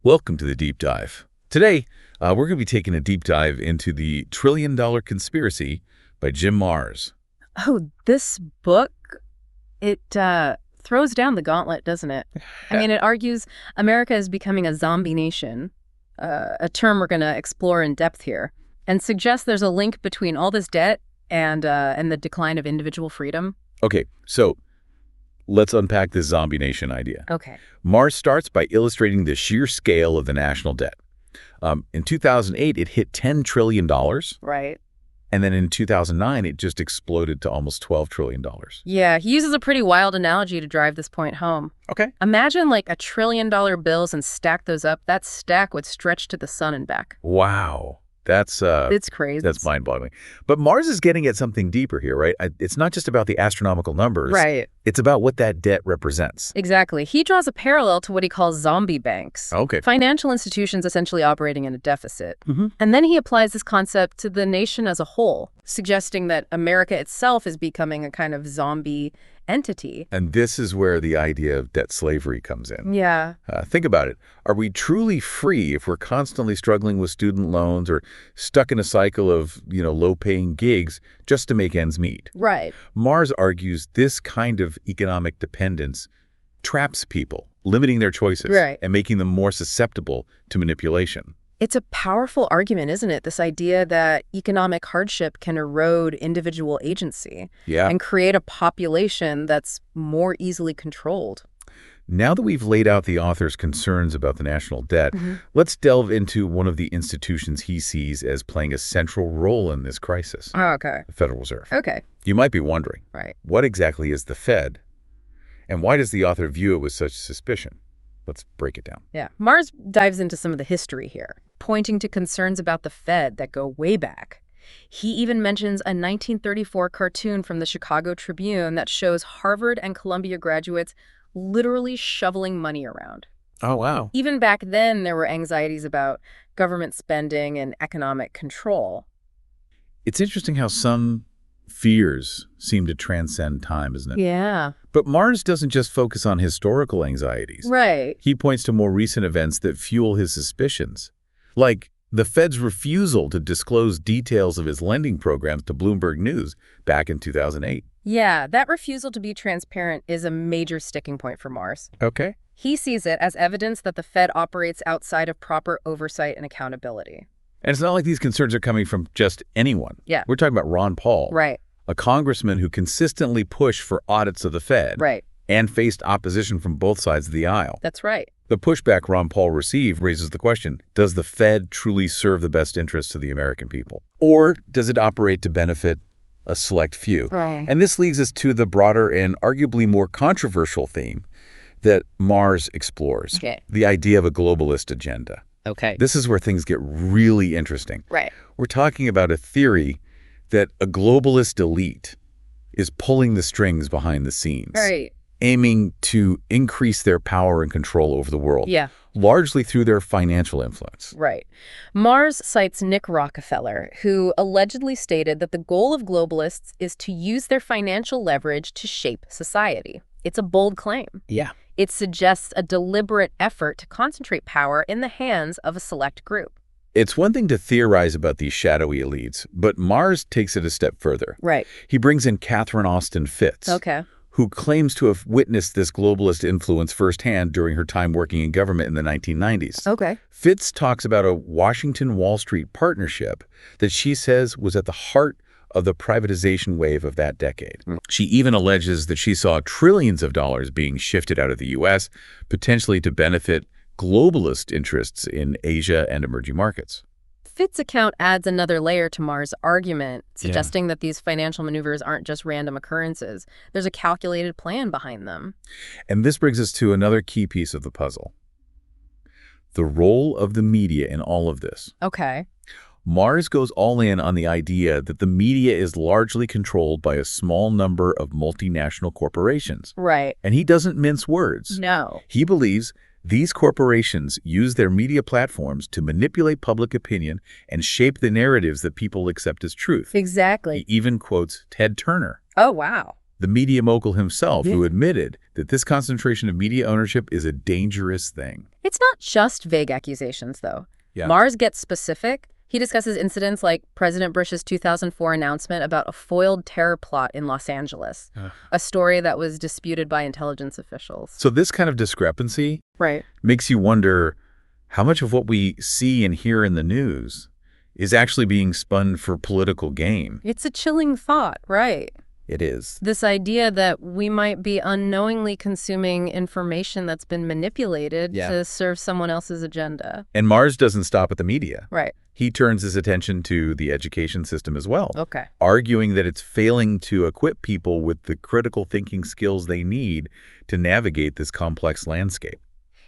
Welcome to the Deep Dive. Today, we're going to be taking a deep dive into The $1 Trillion Conspiracy by Jim Marrs. Oh, this book, it throws down the gauntlet, doesn't it? I mean, it argues America is becoming a zombie nation, a term we're going to explore in depth here, and suggests there's a link between all this debt and the decline of individual freedom. Okay, so let's unpack this zombie nation idea. Okay. Marrs starts by illustrating the sheer scale of the national debt. In 2008, it hit $10 trillion. Right. And then in 2009, it just exploded to almost $12 trillion. Yeah, he uses a pretty wild analogy to drive this point home. Okay. Imagine like $1 trillion bills and stack those up. That stack would stretch to the sun and back. Wow. That's It's crazy. That's mind-boggling. But Marrs is getting at something deeper here, right? It's not just about the astronomical numbers. Right. It's about what that debt represents. Exactly. He draws a parallel to what he calls zombie banks. Okay. Financial institutions essentially operating in a deficit. Mm-hmm. And then he applies this concept to the nation as a whole, suggesting that America itself is becoming a kind of zombie entity. And this is where the idea of debt slavery comes in. Yeah. Think about it. Are we truly free if we're constantly struggling with student loans or stuck in a cycle of, low-paying gigs just to make ends meet? Right. Marrs argues this kind of economic dependence traps people, limiting their choices and making them more susceptible to manipulation. It's a powerful argument, isn't it? This idea that economic hardship can erode individual agency and create a population that's more easily controlled. Now that we've laid out the author's concerns about the national debt, let's delve into one of the institutions he sees as playing a central role in this crisis. Oh, okay. The Federal Reserve. Okay. You might be wondering, Right. What exactly is the Fed, and why does the author view it with such suspicion? Let's break it down. Yeah. Marrs dives into some of the history here, pointing to concerns about the Fed that go way back. He even mentions a 1934 cartoon from the Chicago Tribune that shows Harvard and Columbia graduates literally shoveling money around. Oh, wow. Even back then, there were anxieties about government spending and economic control. It's interesting how some fears seem to transcend time, isn't it? Yeah. But Marrs doesn't just focus on historical anxieties. Right. He points to more recent events that fuel his suspicions, like the Fed's refusal to disclose details of his lending programs to Bloomberg News back in 2008. Yeah, that refusal to be transparent is a major sticking point for Marrs. Okay. He sees it as evidence that the Fed operates outside of proper oversight and accountability. And it's not like these concerns are coming from just anyone. Yeah. We're talking about Ron Paul, Right. a congressman who consistently pushed for audits of the Fed Right. and faced opposition from both sides of the aisle. That's right. The pushback Ron Paul received raises the question, does the Fed truly serve the best interests of the American people? Or does it operate to benefit a select few? Right. And this leads us to the broader and arguably more controversial theme that Marrs explores, the idea of a globalist agenda. Okay. This is where things get really interesting. Right. We're talking about a theory that a globalist elite is pulling the strings behind the scenes, Right. aiming to increase their power and control over the world, Yeah. largely through their financial influence. Right. Marrs cites Nick Rockefeller, who allegedly stated that the goal of globalists is to use their financial leverage to shape society. It's a bold claim. Yeah. It suggests a deliberate effort to concentrate power in the hands of a select group. It's one thing to theorize about these shadowy elites, but Marrs takes it a step further. Right. He brings in Catherine Austin Fitts, who claims to have witnessed this globalist influence firsthand during her time working in government in the 1990s. Okay. Fitts talks about a Washington-Wall Street partnership that she says was at the heart of the privatization wave of that decade. She even alleges that she saw trillions of dollars being shifted out of the U.S., potentially to benefit globalist interests in Asia and emerging markets. Fitts' account adds another layer to Marrs' argument, suggesting that these financial maneuvers aren't just random occurrences. There's a calculated plan behind them. And this brings us to another key piece of the puzzle: the role of the media in all of this. Okay. Marrs goes all in on the idea that the media is largely controlled by a small number of multinational corporations. Right. And he doesn't mince words. No. He believes these corporations use their media platforms to manipulate public opinion and shape the narratives that people accept as truth. Exactly. He even quotes Ted Turner. Oh, wow. the media mogul himself, who admitted that this concentration of media ownership is a dangerous thing. It's not just vague accusations, though. Yeah. Mars gets specific. He discusses incidents like President Bush's 2004 announcement about a foiled terror plot in Los Angeles, a story that was disputed by intelligence officials. So this kind of discrepancy Right. makes you wonder how much of what we see and hear in the news is actually being spun for political gain. It's a chilling thought, right? It is. This idea that we might be unknowingly consuming information that's been manipulated to serve someone else's agenda. And Mars doesn't stop at the media. Right. He turns his attention to the education system as well, Okay. arguing that it's failing to equip people with the critical thinking skills they need to navigate this complex landscape.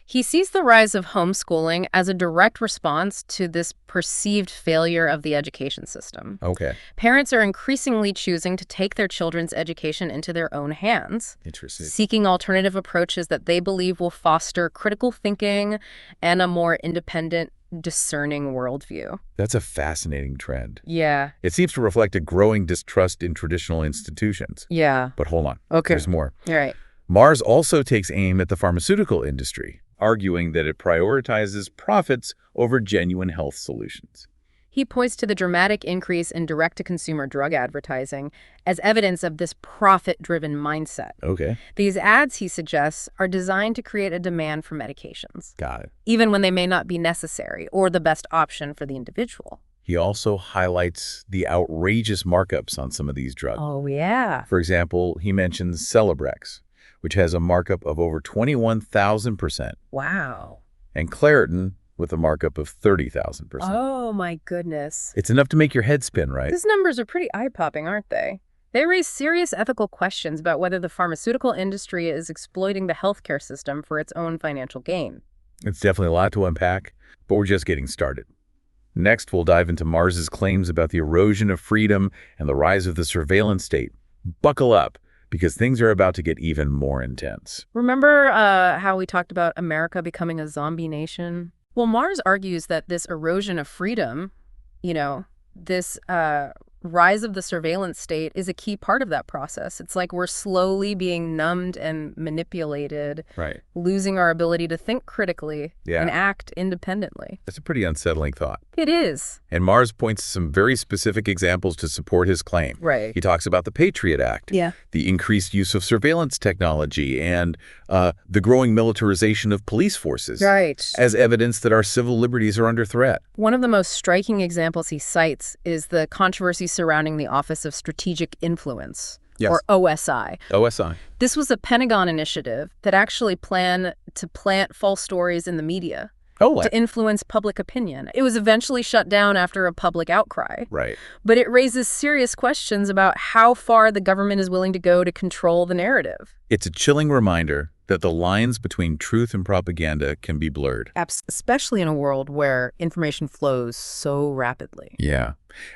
He sees the rise of homeschooling as a direct response to this perceived failure of the education system. Okay. Parents are increasingly choosing to take their children's education into their own hands, Interesting. seeking alternative approaches that they believe will foster critical thinking and a more independent, discerning worldview. That's a fascinating trend. Yeah. It seems to reflect a growing distrust in traditional institutions. Yeah. But hold on. Okay. There's more. All right. Mars also takes aim at the pharmaceutical industry, arguing that it prioritizes profits over genuine health solutions. He points to the dramatic increase in direct-to-consumer drug advertising as evidence of this profit-driven mindset. Okay. These ads, he suggests, are designed to create a demand for medications, Got it. even when they may not be necessary or the best option for the individual. He also highlights the outrageous markups on some of these drugs. Oh, yeah. For example, he mentions Celebrex, which has a markup of over 21,000%, Wow. and Claritin with a markup of 30,000%. Oh, my goodness. It's enough to make your head spin, right? These numbers are pretty eye-popping, aren't they? They raise serious ethical questions about whether the pharmaceutical industry is exploiting the healthcare system for its own financial gain. It's definitely a lot to unpack, but we're just getting started. Next, we'll dive into Mars's claims about the erosion of freedom and the rise of the surveillance state. Buckle up, because things are about to get even more intense. Remember how we talked about America becoming a zombie nation? Well, Mars argues that this erosion of freedom, this rise of the surveillance state is a key part of that process. It's like we're slowly being numbed and manipulated, Right. losing our ability to think critically Yeah. and act independently. That's a pretty unsettling thought. It is. And Mars points to some very specific examples to support his claim. Right. He talks about the Patriot Act, Yeah. the increased use of surveillance technology, and the growing militarization of police forces Right. as evidence that our civil liberties are under threat. One of the most striking examples he cites is the controversy surrounding the Office of Strategic Influence, or OSI. OSI. This was a Pentagon initiative that actually planned to plant false stories in the media to influence public opinion. It was eventually shut down after a public outcry. Right. But it raises serious questions about how far the government is willing to go to control the narrative. It's a chilling reminder that the lines between truth and propaganda can be blurred. Especially in a world where information flows so rapidly. Yeah.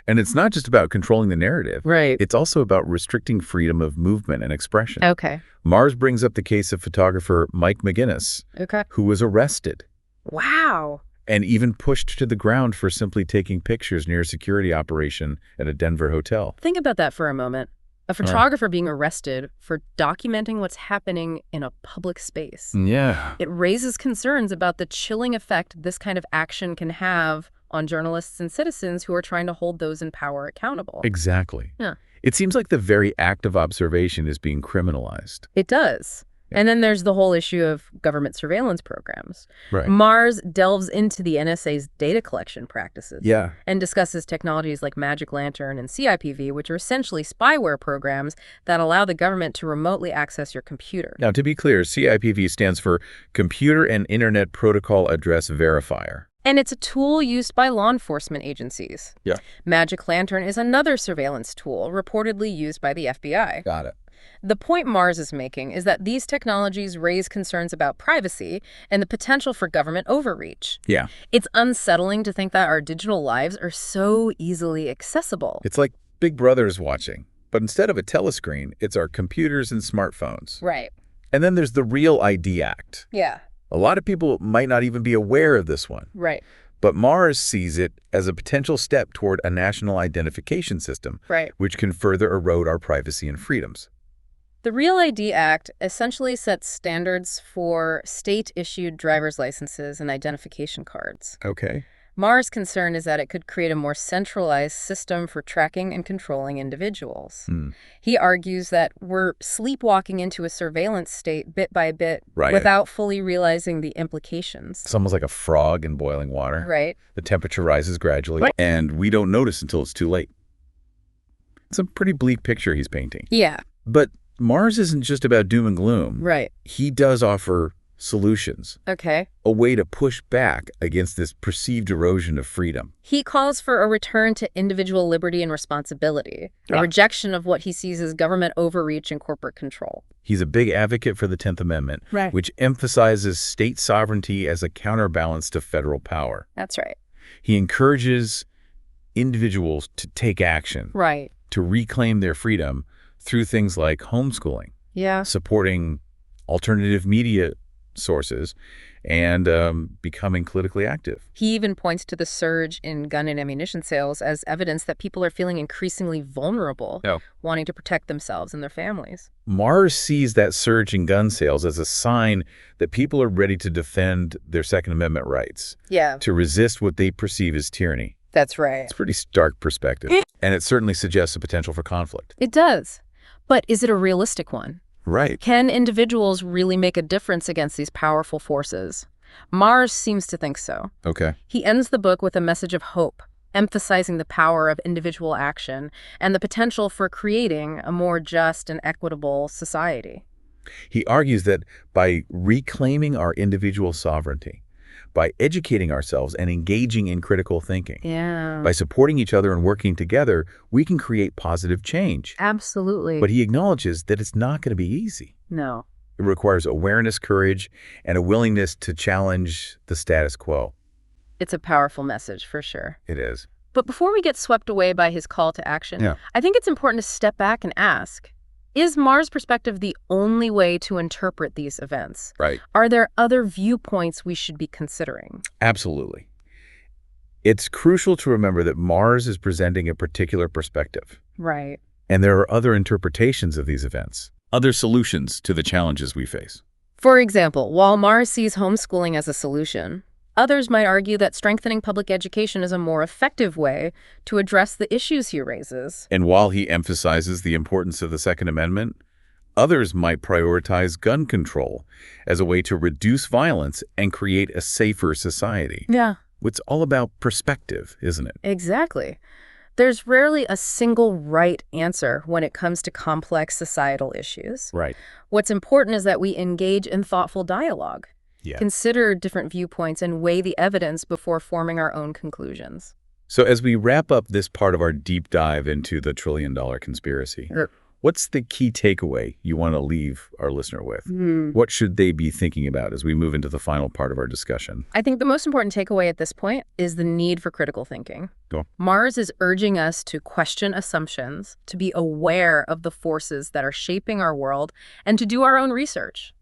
And it's not just about controlling the narrative. Right. It's also about restricting freedom of movement and expression. Okay. Mars brings up the case of photographer Mike McGinnis, Okay. who was arrested Wow. and even pushed to the ground for simply taking pictures near a security operation at a Denver hotel. Think about that for a moment. A photographer being arrested for documenting what's happening in a public space. Yeah. It raises concerns about the chilling effect this kind of action can have on journalists and citizens who are trying to hold those in power accountable. Exactly. Yeah. It seems like the very act of observation is being criminalized. It does. And then there's the whole issue of government surveillance programs. Right. Mars delves into the NSA's data collection practices. Yeah. And discusses technologies like Magic Lantern and CIPV, which are essentially spyware programs that allow the government to remotely access your computer. Now, to be clear, CIPV stands for Computer and Internet Protocol Address Verifier. And it's a tool used by law enforcement agencies. Yeah. Magic Lantern is another surveillance tool reportedly used by the FBI. Got it. The point Mars is making is that these technologies raise concerns about privacy and the potential for government overreach. Yeah. It's unsettling to think that our digital lives are so easily accessible. It's like Big Brother's watching, but instead of a telescreen, it's our computers and smartphones. Right. And then there's the Real ID Act. Yeah. A lot of people might not even be aware of this one. Right. But Mars sees it as a potential step toward a national identification system, Right. which can further erode our privacy and freedoms. The Real ID Act essentially sets standards for state-issued driver's licenses and identification cards. Okay. Maher's concern is that it could create a more centralized system for tracking and controlling individuals. He argues that we're sleepwalking into a surveillance state bit by bit without fully realizing the implications. It's almost like a frog in boiling water. Right. The temperature rises gradually, and we don't notice until it's too late. It's a pretty bleak picture he's painting. Yeah. But Mars isn't just about doom and gloom. Right. He does offer solutions. Okay. A way to push back against this perceived erosion of freedom. He calls for a return to individual liberty and responsibility, a rejection of what he sees as government overreach and corporate control. He's a big advocate for the 10th Amendment, which emphasizes state sovereignty as a counterbalance to federal power. That's right. He encourages individuals to take action, to reclaim their freedom through things like homeschooling, supporting alternative media sources, and becoming politically active. He even points to the surge in gun and ammunition sales as evidence that people are feeling increasingly vulnerable, wanting to protect themselves and their families. Mars sees that surge in gun sales as a sign that people are ready to defend their Second Amendment rights, to resist what they perceive as tyranny. That's right. It's a pretty stark perspective, and it certainly suggests a potential for conflict. It does. But is it a realistic one? Right. Can individuals really make a difference against these powerful forces? Mars seems to think so. Okay. He ends the book with a message of hope, emphasizing the power of individual action and the potential for creating a more just and equitable society. He argues that by reclaiming our individual sovereignty, by educating ourselves and engaging in critical thinking, by supporting each other and working together, we can create positive change. Absolutely. But he acknowledges that it's not going to be easy. No. It requires awareness, courage, and a willingness to challenge the status quo. It's a powerful message, for sure. It is. But before we get swept away by his call to action, I think it's important to step back and ask, is Mars' perspective the only way to interpret these events? Right. Are there other viewpoints we should be considering? Absolutely. It's crucial to remember that Mars is presenting a particular perspective. Right. And there are other interpretations of these events, other solutions to the challenges we face. For example, while Mars sees homeschooling as a solution, others might argue that strengthening public education is a more effective way to address the issues he raises. And while he emphasizes the importance of the Second Amendment, others might prioritize gun control as a way to reduce violence and create a safer society. Yeah. It's all about perspective, isn't it? Exactly. There's rarely a single right answer when it comes to complex societal issues. Right. What's important is that we engage in thoughtful dialogue. Consider different viewpoints and weigh the evidence before forming our own conclusions. So as we wrap up this part of our deep dive into the trillion-dollar conspiracy, what's the key takeaway you want to leave our listener with? What should they be thinking about as we move into the final part of our discussion? I think the most important takeaway at this point is the need for critical thinking. Mars is urging us to question assumptions, to be aware of the forces that are shaping our world, and to do our own research.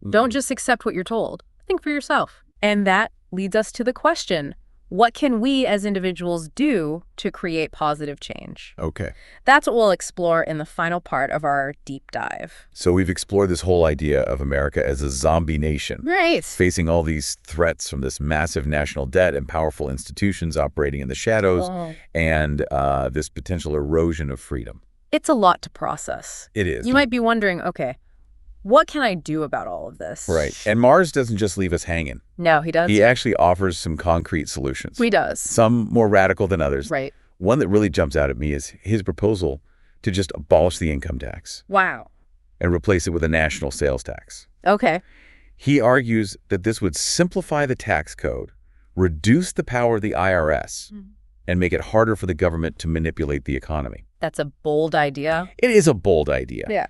Don't just accept what you're told. Think for yourself. And that leads us to the question, what can we as individuals do to create positive change? Okay. That's what we'll explore in the final part of our deep dive. So we've explored this whole idea of America as a zombie nation. Right. Facing all these threats from this massive national debt and powerful institutions operating in the shadows and this potential erosion of freedom. It's a lot to process. It is. You might be wondering, okay, what can I do about all of this? Right. And Mars doesn't just leave us hanging. No, he does. He actually offers some concrete solutions. He does. Some more radical than others. Right. One that really jumps out at me is his proposal to just abolish the income tax. Wow. And replace it with a national sales tax. Okay. He argues that this would simplify the tax code, reduce the power of the IRS, and make it harder for the government to manipulate the economy. That's a bold idea. It is a bold idea. Yeah.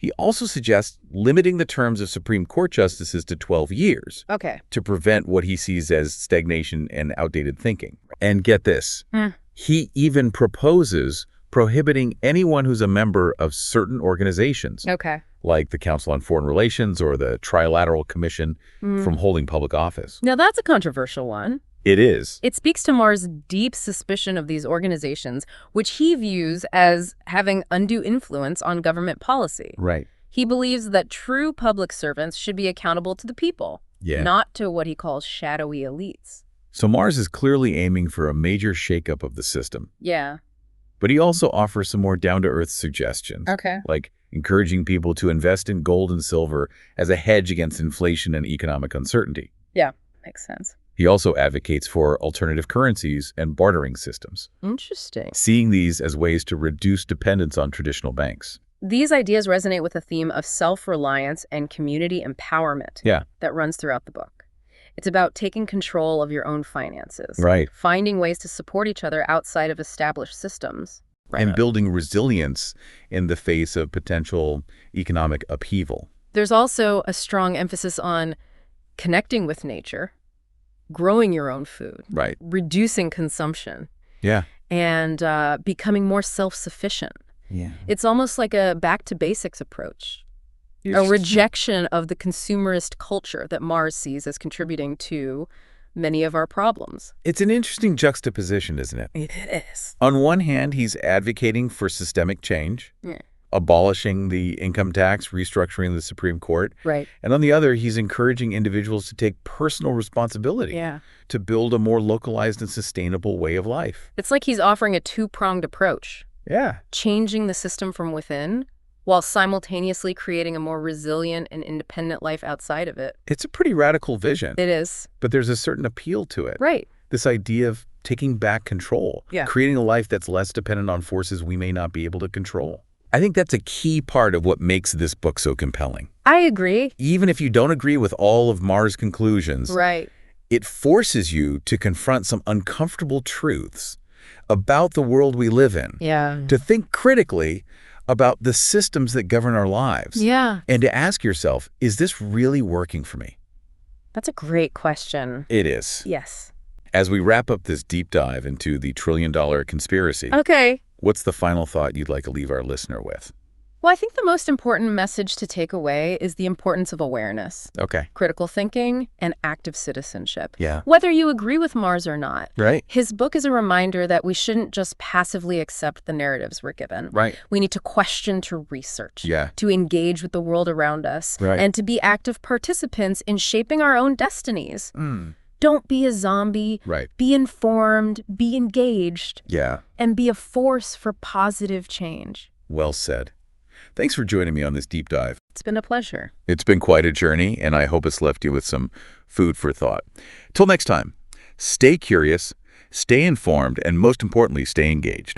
He also suggests limiting the terms of Supreme Court justices to 12 years to prevent what he sees as stagnation and outdated thinking. And get this, he even proposes prohibiting anyone who's a member of certain organizations, like the Council on Foreign Relations or the Trilateral Commission, from holding public office. Now, that's a controversial one. It is. It speaks to Mars' deep suspicion of these organizations, which he views as having undue influence on government policy. Right. He believes that true public servants should be accountable to the people, not to what he calls shadowy elites. So Mars is clearly aiming for a major shakeup of the system. Yeah. But he also offers some more down-to-earth suggestions, like encouraging people to invest in gold and silver as a hedge against inflation and economic uncertainty. Yeah, makes sense. He also advocates for alternative currencies and bartering systems, Interesting. seeing these as ways to reduce dependence on traditional banks. These ideas resonate with the theme of self-reliance and community empowerment that runs throughout the book. It's about taking control of your own finances, finding ways to support each other outside of established systems, and building resilience in the face of potential economic upheaval. There's also a strong emphasis on connecting with nature, growing your own food, reducing consumption, and becoming more self-sufficient. It's almost like a back-to-basics approach. A rejection of the consumerist culture that Mars sees as contributing to many of our problems. It's an interesting juxtaposition, isn't it? It is. On one hand, he's advocating for systemic change, abolishing the income tax, restructuring the Supreme Court. And on the other, he's encouraging individuals to take personal responsibility to build a more localized and sustainable way of life. It's like he's offering a two-pronged approach. Changing the system from within, while simultaneously creating a more resilient and independent life outside of it. It's a pretty radical vision. It is. But there's a certain appeal to it. This idea of taking back control, creating a life that's less dependent on forces we may not be able to control. I think that's a key part of what makes this book so compelling. I agree. Even if you don't agree with all of Mars' conclusions, it forces you to confront some uncomfortable truths about the world we live in, to think critically about the systems that govern our lives, and to ask yourself, is this really working for me? That's a great question. It is. Yes. As we wrap up this deep dive into the trillion-dollar conspiracy, what's the final thought you'd like to leave our listener with? Well, I think the most important message to take away is the importance of awareness, critical thinking, and active citizenship. Whether you agree with Mars or not. His book is a reminder that we shouldn't just passively accept the narratives we're given. We need to question, to research, to engage with the world around us, and to be active participants in shaping our own destinies. Don't be a zombie. Be informed, be engaged, and be a force for positive change. Well said. Thanks for joining me on this deep dive. It's been a pleasure. It's been quite a journey, and I hope it's left you with some food for thought. Till next time, stay curious, stay informed, and most importantly, stay engaged.